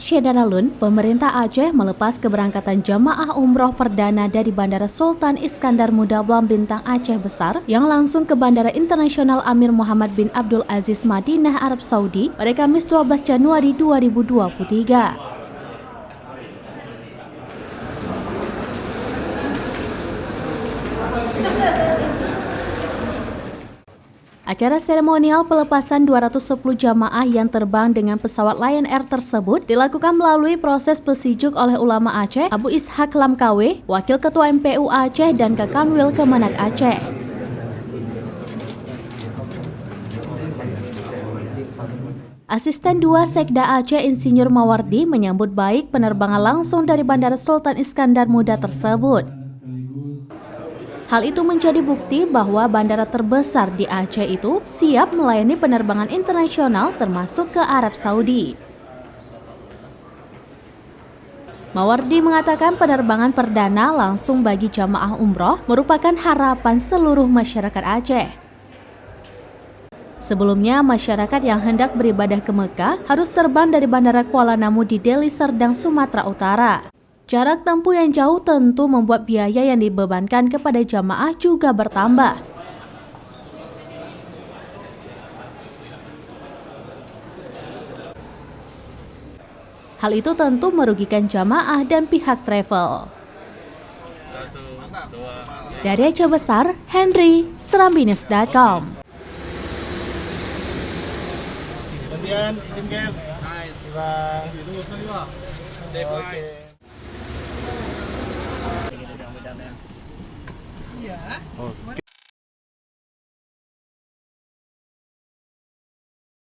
Syedaralun, pemerintah Aceh melepas keberangkatan jamaah umroh perdana dari Bandara Sultan Iskandar Muda Bintang Aceh Besar yang langsung ke Bandara Internasional Amir Muhammad bin Abdul Aziz Madinah, Arab Saudi pada Kamis 12 Januari 2023. Acara seremonial pelepasan 210 jamaah yang terbang dengan pesawat Lion Air tersebut dilakukan melalui proses pesijuk oleh ulama Aceh, Abu Ishak Lamkawe, Wakil Ketua MPU Aceh dan Kakanwil Kemenak Aceh. Asisten 2 Sekda Aceh Insinyur Mawardi menyambut baik penerbangan langsung dari Bandara Sultan Iskandar Muda tersebut. Hal itu menjadi bukti bahwa bandara terbesar di Aceh itu siap melayani penerbangan internasional termasuk ke Arab Saudi. Mawardi mengatakan penerbangan perdana langsung bagi jamaah umroh merupakan harapan seluruh masyarakat Aceh. Sebelumnya, masyarakat yang hendak beribadah ke Mekah harus terbang dari Bandara Kuala Namu di Deli Serdang, Sumatera Utara. Jarak tempuh yang jauh tentu membuat biaya yang dibebankan kepada jamaah juga bertambah. Hal itu tentu merugikan jamaah dan pihak travel. Dari Aceh Besar, Henry, Serambines.com. Iya.